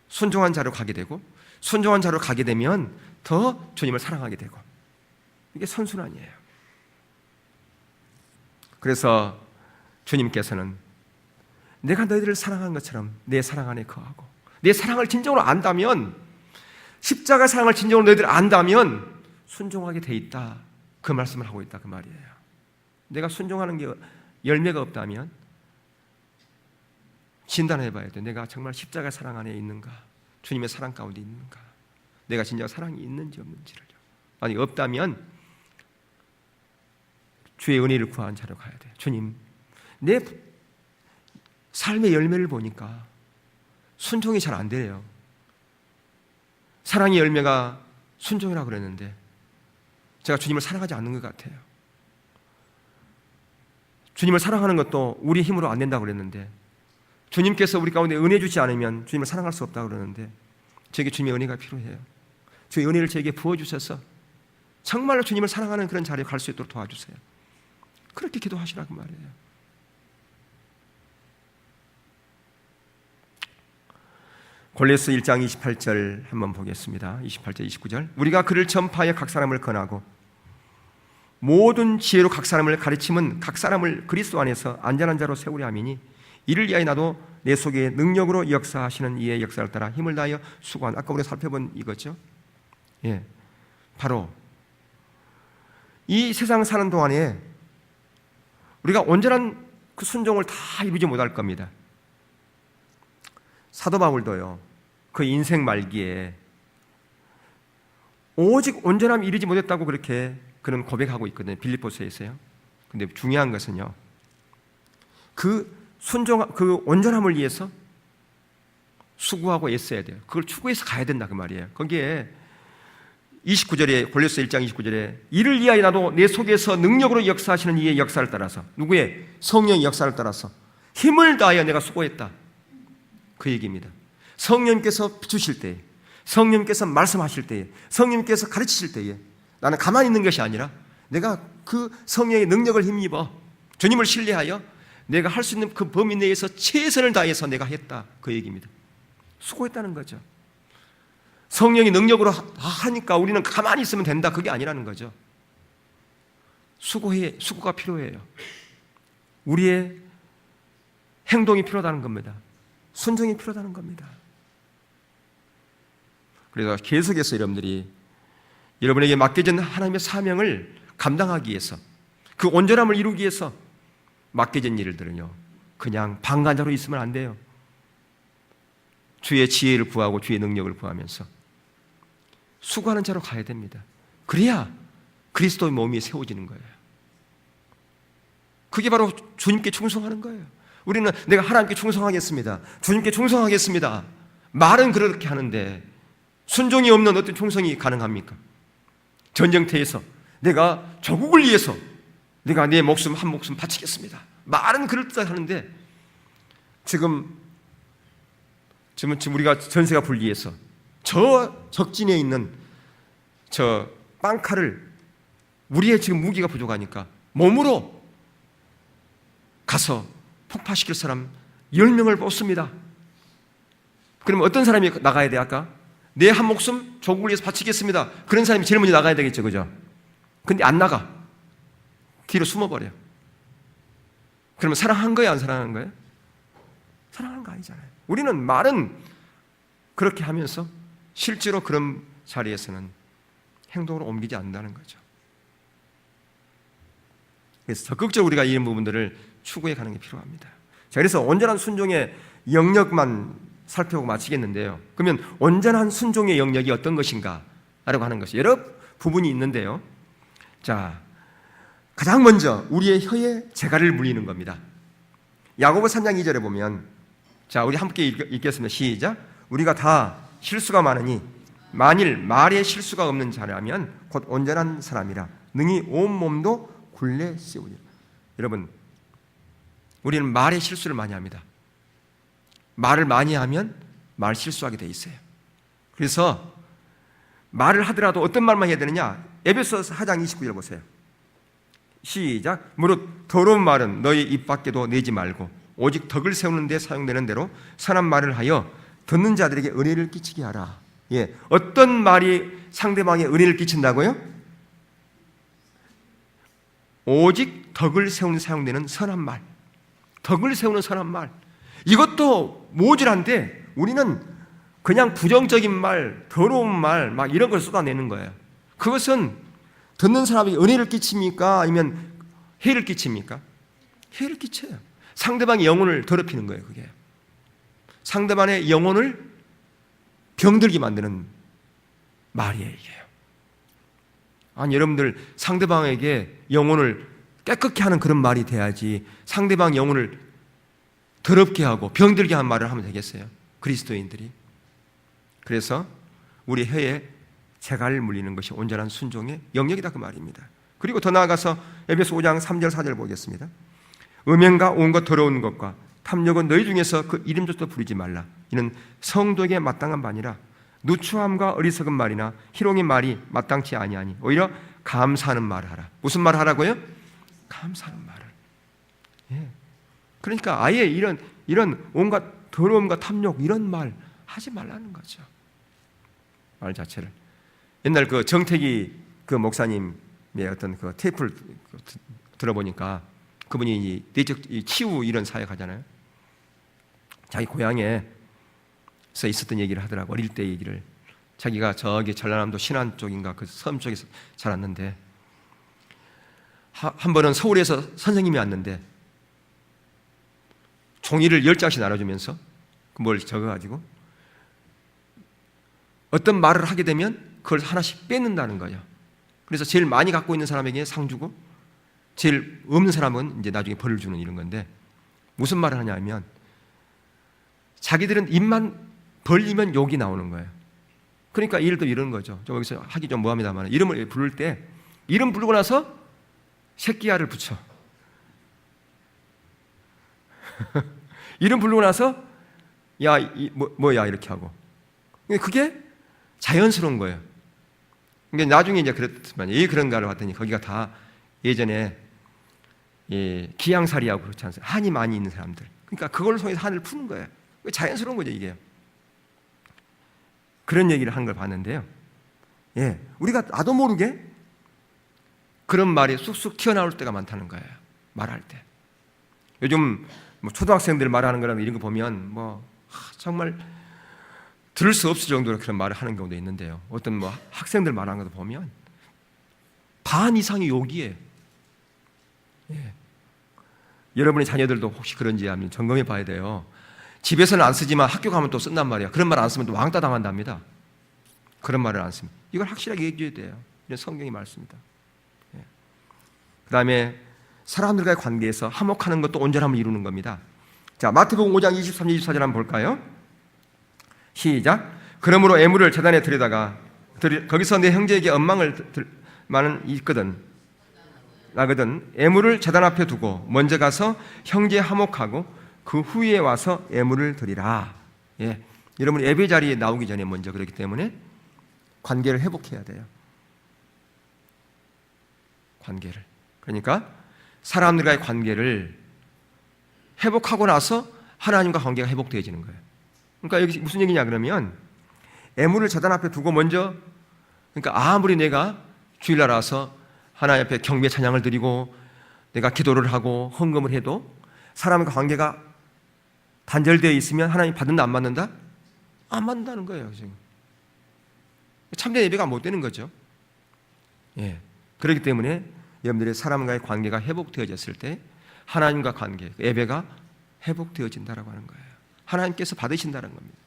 순종한 자로 가게 되고 순종한 자로 가게 되면 더 주님을 사랑하게 되고, 이게 선순환이에요. 그래서 주님께서는 내가 너희들을 사랑한 것처럼 내 사랑 안에 거하고, 내 사랑을 진정으로 안다면, 십자가 사랑을 진정으로 너희들 안다면 순종하게 돼 있다 그 말씀을 하고 있다 그 말이에요. 내가 순종하는 게 열매가 없다면 진단해 봐야 돼. 내가 정말 십자가 사랑 안에 있는가, 주님의 사랑 가운데 있는가, 내가 진짜 사랑이 있는지 없는지를요. 만약 없다면 주의 은혜를 구하는 자로 가야 돼. 주님, 내 삶의 열매를 보니까 순종이 잘 안 돼요. 사랑의 열매가 순종이라고 그랬는데 제가 주님을 사랑하지 않는 것 같아요. 주님을 사랑하는 것도 우리 힘으로 안 된다고 그랬는데 주님께서 우리 가운데 은혜 주지 않으면 주님을 사랑할 수 없다고 그러는데 저에게 주님의 은혜가 필요해요. 주의 은혜를 저에게 부어주셔서 정말로 주님을 사랑하는 그런 자리에 갈 수 있도록 도와주세요. 그렇게 기도하시라고 말이에요. 골로새 1장 28절 한번 보겠습니다. 28절 29절 우리가 그를 전파하여 각 사람을 권하고 모든 지혜로 각 사람을 가르침은 각 사람을 그리스도 안에서 안전한 자로 세우려 함이니 이를 위하여 나도 내 속에 능력으로 역사하시는 이의 역사를 따라 힘을 다하여 수고한 아까 우리가 살펴본 이거죠. 예, 바로 이 세상 사는 동안에 우리가 온전한 그 순종을 다 이루지 못할 겁니다. 사도 바울도요, 그 인생 말기에 오직 온전함 이루지 못했다고 그렇게 그는 고백하고 있거든요. 빌립보서에서요. 근데 중요한 것은요, 그 온전함을 위해서 수고하고 애써야 돼요. 그걸 추구해서 가야 된다 그 말이에요. 거기에 29절에 골로새 1장 29절에 이를 위하여 나도 내 속에서 능력으로 역사하시는 이의 역사를 따라서 누구의? 성령의 역사를 따라서 힘을 다하여 내가 수고했다. 그 얘기입니다. 성령님께서 주실 때에, 성령님께서 말씀하실 때에, 성령님께서 가르치실 때에 나는 가만히 있는 것이 아니라 내가 그 성령의 능력을 힘입어 주님을 신뢰하여 내가 할 수 있는 그 범위 내에서 최선을 다해서 내가 했다. 그 얘기입니다. 수고했다는 거죠. 성령이 능력으로 하니까 우리는 가만히 있으면 된다. 그게 아니라는 거죠. 수고가 필요해요. 우리의 행동이 필요하다는 겁니다. 순종이 필요하다는 겁니다. 그래서 계속해서 여러분에게 맡겨진 하나님의 사명을 감당하기 위해서 그 온전함을 이루기 위해서 맡겨진 일들은요 그냥 방관자로 있으면 안 돼요. 주의 지혜를 구하고 주의 능력을 구하면서 수고하는 자로 가야 됩니다. 그래야 그리스도의 몸이 세워지는 거예요. 그게 바로 주님께 충성하는 거예요. 우리는 내가 하나님께 충성하겠습니다, 주님께 충성하겠습니다, 말은 그렇게 하는데 순종이 없는 어떤 충성이 가능합니까? 전쟁터에서 내가 조국을 위해서 내가 내 목숨 한 목숨 바치겠습니다, 말은 그럴듯 하는데 지금 우리가 전세가 불리해서 저 적진에 있는 저 빵칼을 우리의 지금 무기가 부족하니까 몸으로 가서 폭파시킬 사람 10명을 뽑습니다. 그러면 어떤 사람이 나가야 돼? 아까 내 한 목숨 조국을 위해서 바치겠습니다, 그런 사람이 제일 먼저 나가야 되겠죠, 그죠? 근데 안 나가. 뒤로 숨어버려. 그러면 사랑한 거예요, 안 사랑한 거예요? 사랑하는 거 아니잖아요. 우리는 말은 그렇게 하면서 실제로 그런 자리에서는 행동으로 옮기지 않는다는 거죠. 그래서 적극적으로 우리가 이런 부분들을 추구해 가는 게 필요합니다. 자, 그래서 온전한 순종의 영역만 살펴보고 마치겠는데요. 그러면 온전한 순종의 영역이 어떤 것인가? 라고 하는 것이 여러 부분이 있는데요. 자, 가장 먼저 우리의 혀에 재갈을 물리는 겁니다. 야고보 3장 2절에 보면, 자, 우리 함께 읽겠습니다. 시작. 우리가 다 실수가 많으니 만일 말에 실수가 없는 자라면 곧 온전한 사람이라 능히 온 몸도 굴레 씌우리라. 여러분, 우리는 말에 실수를 많이 합니다. 말을 많이 하면 말 실수하게 돼 있어요. 그래서 말을 하더라도 어떤 말만 해야 되느냐? 에베소서 4장 29절 보세요. 시작. 무릇 더러운 말은 너희 입 밖에도 내지 말고 오직 덕을 세우는 데 사용되는 대로 선한 말을 하여 듣는 자들에게 은혜를 끼치게 하라. 예, 어떤 말이 상대방에 은혜를 끼친다고요? 오직 덕을 세우는 데 사용되는 선한 말. 덕을 세우는 선한 말. 이것도 모질한데 우리는 그냥 부정적인 말, 더러운 말 막 이런 걸 쏟아내는 거예요. 그것은 듣는 사람에게 은혜를 끼칩니까? 아니면 해를 끼칩니까? 해를 끼쳐요. 상대방의 영혼을 더럽히는 거예요. 그게 상대방의 영혼을 병들게 만드는 말이에요, 이게요. 아니, 여러분들 상대방에게 영혼을 깨끗게 하는 그런 말이 돼야지 상대방 영혼을 더럽게 하고 병들게 하는 말을 하면 되겠어요? 그리스도인들이. 그래서 우리 혀에 재갈 물리는 것이 온전한 순종의 영역이다 그 말입니다. 그리고 더 나아가서 에베소 5장 3절 4절 보겠습니다. 음행과 온갖 더러운 것과 탐욕은 너희 중에서 그 이름조차 부르지 말라. 이는 성도에게 마땅한 바니라. 누추함과 어리석은 말이나 희롱의 말이 마땅치 아니하니 오히려 감사하는 말을 하라. 무슨 말을 하라고요? 감사하는 말을. 예. 그러니까 아예 이런 온갖 더러움과 탐욕 이런 말 하지 말라는 거죠. 말 자체를. 옛날 그 정택이 그 목사님의 어떤 그 테이프를 들어보니까 그분이 내적 치유 이런 사역 하잖아요. 자기 고향에서 있었던 얘기를 하더라고. 어릴 때 얘기를. 자기가 저기 전라남도 신안 쪽인가 그 섬 쪽에서 자랐는데 한 번은 서울에서 선생님이 왔는데 종이를 10장씩 나눠주면서 뭘 적어가지고 어떤 말을 하게 되면 그걸 하나씩 뺏는다는 거예요. 그래서 제일 많이 갖고 있는 사람에게 상 주고 제일 없는 사람은 이제 나중에 벌을 주는 이런 건데 무슨 말을 하냐면 자기들은 입만 벌리면 욕이 나오는 거예요. 그러니까 일도 이런 거죠. 좀 여기서 하기 좀 뭐합니다만 이름을 부를 때 이름 부르고 나서 새끼야를 붙여. 이름 부르고 나서 야, 뭐야 이렇게 하고. 그게 자연스러운 거예요. 그러니까 나중에 이제 그랬지만 왜 그런가를 봤더니 거기가 다 예전에 기양살이하고 그렇지 않습니까? 한이 많이 있는 사람들. 그러니까 그걸 통해서 한을 푸는 거예요. 자연스러운 거죠 이게. 그런 얘기를 한 걸 봤는데요. 예, 우리가 나도 모르게 그런 말이 쑥쑥 튀어나올 때가 많다는 거예요. 말할 때. 요즘 뭐 초등학생들 말하는 거랑 이런 거 보면 정말 들을 수 없을 정도로 그런 말을 하는 경우도 있는데요. 어떤 학생들 말하는 것도 보면 반 이상이 욕이에요. 예. 여러분의 자녀들도 혹시 그런지 한번 점검해 봐야 돼요. 집에서는 안 쓰지만 학교 가면 또 쓴단 말이야. 그런 말 안 쓰면 또 왕따 당한답니다. 그런 말을 안 쓰면. 이걸 확실하게 얘기해야 돼요. 이런 성경의 말씀입니다. 예. 그 다음에 사람들과의 관계에서 화목하는 것도 온전함을 이루는 겁니다. 자, 마태복음 5장 23, 24절 한번 볼까요? 시작. 그러므로 애물을 제단에 들여다가 거기서 내 형제에게 원망을 많은 있거든 나거든 애물을 제단 앞에 두고 먼저 가서 형제 화목하고 그 후에 와서 애물을 드리라. 예. 여러분 예배 자리에 나오기 전에 먼저 그렇기 때문에 관계를 회복해야 돼요. 관계를. 그러니까 사람들과의 관계를 회복하고 나서 하나님과 관계가 회복되어지는 거예요. 그러니까 여기 무슨 얘기냐 그러면 애물을 제단 앞에 두고 먼저 그러니까 아무리 내가 주일날 와서 하나님 앞에 경배 찬양을 드리고 내가 기도를 하고 헌금을 해도 사람과 관계가 단절되어 있으면 하나님 받는다 안 받는다? 안 받는다는 거예요. 지금. 참된 예배가 못 되는 거죠. 예. 그렇기 때문에 여러분들의 사람과의 관계가 회복되어졌을 때 하나님과 관계, 예배가 회복되어진다라고 하는 거예요. 하나님께서 받으신다는 겁니다.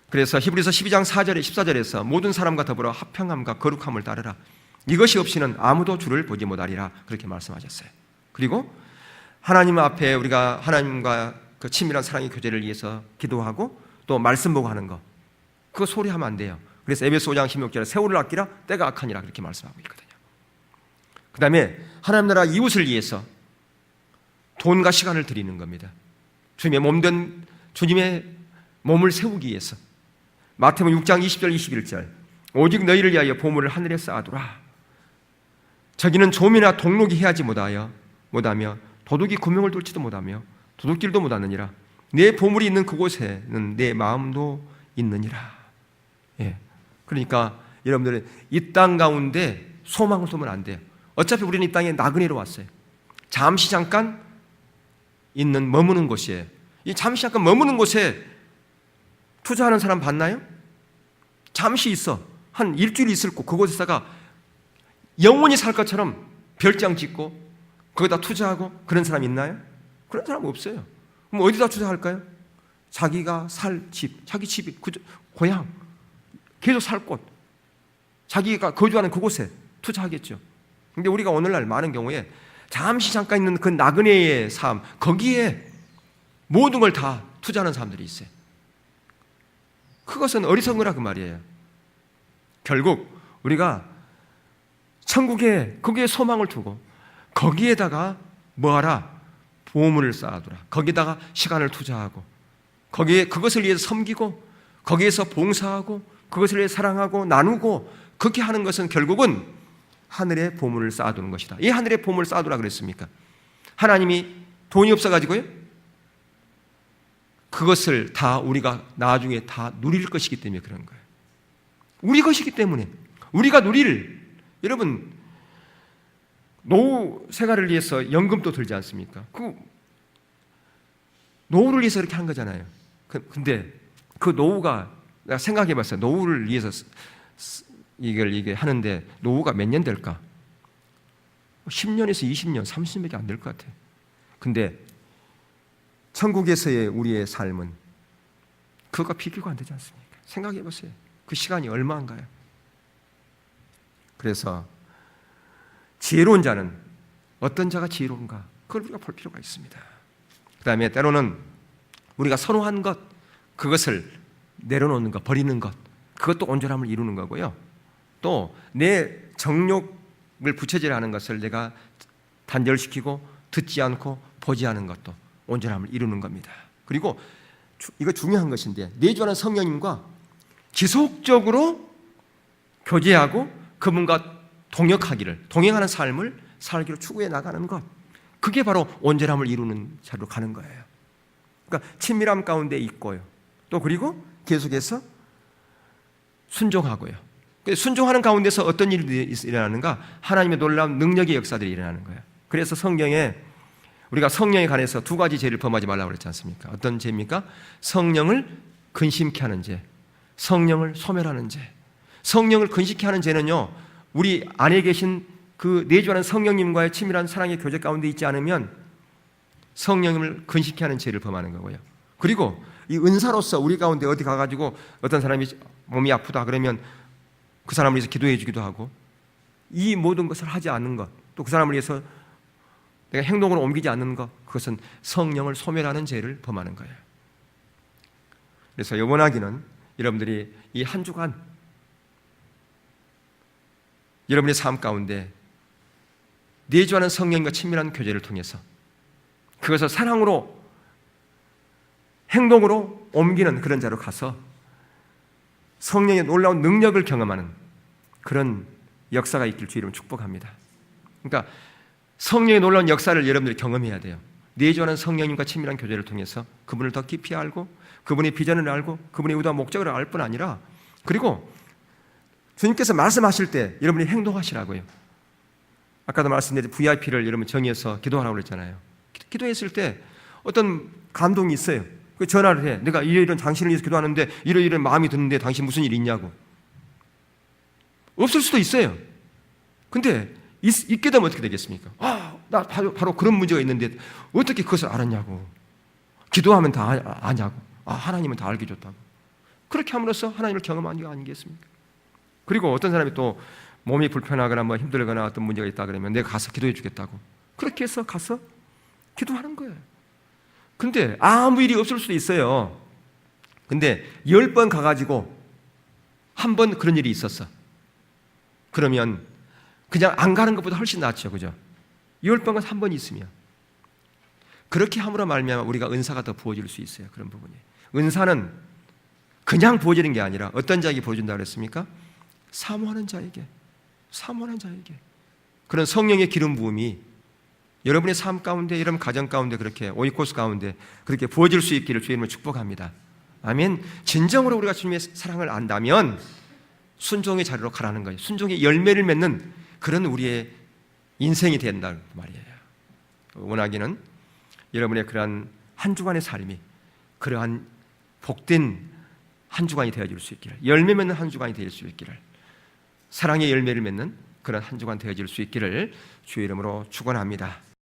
그래서 히브리서 12장 4절에 14절에서 모든 사람과 더불어 화평함과 거룩함을 따르라. 이것이 없이는 아무도 주를 보지 못하리라. 그렇게 말씀하셨어요. 그리고 하나님 앞에 우리가 하나님과 그 친밀한 사랑의 교제를 위해서 기도하고 또 말씀 보고 하는 거 그거 소리 하면 안 돼요. 그래서 에베소 5장 16절에 세월을 아끼라 때가 악하니라 그렇게 말씀하고 있거든요. 그 다음에 하나님 나라 이웃을 위해서 돈과 시간을 드리는 겁니다. 주님의 몸된 주님의 몸을 세우기 위해서 마태복음 6장 20절 21절 오직 너희를 위하여 보물을 하늘에 쌓아두라. 저기는 좀이나 동록이 해하지 못하며 도둑이 구멍을 뚫지도 못하며 도둑질도 못하느니라. 내 보물이 있는 그곳에는 내 마음도 있느니라. 예. 그러니까 여러분들은 이 땅 가운데 소망을 두면 안 돼요. 어차피 우리는 이 땅에 나그네로 왔어요. 잠시 잠깐 있는 머무는 곳이에요. 이 잠시 잠깐 머무는 곳에 투자하는 사람 봤나요? 잠시 있어. 한 일주일 있을 곳 그곳에다가 영원히 살 것처럼 별장 짓고 거기다 투자하고 그런 사람 있나요? 그런 사람 없어요. 그럼 어디다 투자할까요? 자기가 살 집, 자기 집이 고향, 계속 살 곳, 자기가 거주하는 그곳에 투자하겠죠. 근데 우리가 오늘날 많은 경우에 잠시 잠깐 있는 그 나그네의 삶, 거기에 모든 걸 다 투자하는 사람들이 있어요. 그것은 어리석은 거라 그 말이에요. 결국 우리가 천국에 거기에 소망을 두고 거기에다가 뭐하라? 보물을 쌓아두라. 거기다가 시간을 투자하고 거기에 그것을 위해서 섬기고 거기에서 봉사하고 그것을 위해서 사랑하고 나누고 그렇게 하는 것은 결국은 하늘의 보물을 쌓아두는 것이다. 이 하늘의 보물을 쌓아두라 그랬습니까? 하나님이 돈이 없어가지고요? 그것을 다 우리가 나중에 다 누릴 것이기 때문에 그런 거예요. 우리 것이기 때문에 우리가 누릴, 여러분 노후 생활을 위해서 연금도 들지 않습니까? 그 노후를 위해서 이렇게 한 거잖아요. 근데 그 노후가 내가 생각해 봤어요. 노후를 위해서 이게 하는데 노후가 몇 년 될까? 10년에서 20년, 30년밖에 안 될 것 같아요. 근데 천국에서의 우리의 삶은 그것과 비교가 안 되지 않습니까? 생각해 보세요. 그 시간이 얼마인가요? 그래서 지혜로운 자는 어떤 자가 지혜로운가? 그걸 우리가 볼 필요가 있습니다. 그 다음에 때로는 우리가 선호한 것, 그것을 내려놓는 것, 버리는 것, 그것도 온전함을 이루는 거고요. 또 내 정욕을 부처질하는 것을 내가 단절시키고 듣지 않고 보지 않은 것도 온전함을 이루는 겁니다. 그리고 이거 중요한 것인데 내주하는 성령님과 지속적으로 교제하고 그분과 동행하는 삶을 살기로 추구해 나가는 것, 그게 바로 온전함을 이루는 자리로 가는 거예요. 그러니까 친밀함 가운데 있고요. 또 그리고 계속해서 순종하고요. 순종하는 가운데서 어떤 일이 일어나는가? 하나님의 놀라운 능력의 역사들이 일어나는 거예요. 그래서 성경에 우리가 성령에 관해서 두 가지 죄를 범하지 말라고 그랬지 않습니까? 어떤 죄입니까? 성령을 근심케 하는 죄, 성령을 소멸하는 죄. 성령을 근심케 하는 죄는요, 우리 안에 계신 그 내주하는 성령님과의 치밀한 사랑의 교제 가운데 있지 않으면 성령님을 근심케 하는 죄를 범하는 거고요. 그리고 이 은사로서 우리 가운데 어디 가가지고 어떤 사람이 몸이 아프다 그러면 그 사람을 위해서 기도해 주기도 하고 이 모든 것을 하지 않는 것, 또 그 사람을 위해서 내가 행동으로 옮기지 않는 것, 그것은 성령을 소멸하는 죄를 범하는 거예요. 그래서 원하기는 여러분들이 이 한 주간 여러분의 삶 가운데 내주하는 성령과 친밀한 교제를 통해서 그것을 사랑으로 행동으로 옮기는 그런 자로 가서 성령의 놀라운 능력을 경험하는 그런 역사가 있길 주 이름으로 축복합니다. 그러니까 성령의 놀라운 역사를 여러분들이 경험해야 돼요. 내주하는 성령님과 친밀한 교제를 통해서 그분을 더 깊이 알고 그분의 비전을 알고 그분의 의도와 목적을 알 뿐 아니라, 그리고 주님께서 말씀하실 때 여러분이 행동하시라고요. 아까도 말씀드린 VIP를 여러분 정해서 기도하라고 그랬잖아요. 기도했을 때 어떤 감동이 있어요. 그 전화를 해. 내가 이런 당신을 위해서 기도하는데 이런 마음이 드는데 당신 무슨 일 있냐고. 없을 수도 있어요. 근데 있게 되면 어떻게 되겠습니까? 나 바로 그런 문제가 있는데 어떻게 그것을 알았냐고. 기도하면 다 아냐고. 하나님은 다 알게 줬다고. 그렇게 함으로써 하나님을 경험한 게 아니겠습니까? 그리고 어떤 사람이 또 몸이 불편하거나 뭐 힘들거나 어떤 문제가 있다 그러면 내가 가서 기도해 주겠다고. 그렇게 해서 가서 기도하는 거예요. 근데 아무 일이 없을 수도 있어요. 근데 10번 가가지고 한 번 그런 일이 있었어. 그러면 그냥 안 가는 것보다 훨씬 낫죠. 그죠? 10번은 한 번 있으면. 그렇게 함으로 말미암아 우리가 은사가 더 부어질 수 있어요. 그런 부분이. 은사는 그냥 부어지는 게 아니라 어떤 자에게 부어준다고 그랬습니까? 사모하는 자에게. 그런 성령의 기름 부음이 여러분의 삶 가운데, 여러분 가정 가운데, 그렇게 오이코스 가운데 그렇게 부어질 수 있기를 주님을 축복합니다. 아멘. 진정으로 우리가 주님의 사랑을 안다면 순종의 자리로 가라는 거예요. 순종의 열매를 맺는 그런 우리의 인생이 된다는 말이에요. 원하기는 여러분의 그러한 한 주간의 삶이 그러한 복된 한 주간이 되어질 수 있기를, 열매 맺는 한 주간이 되어질 수 있기를, 사랑의 열매를 맺는 그런 한 주간 되어질 수 있기를 주의 이름으로 축원합니다.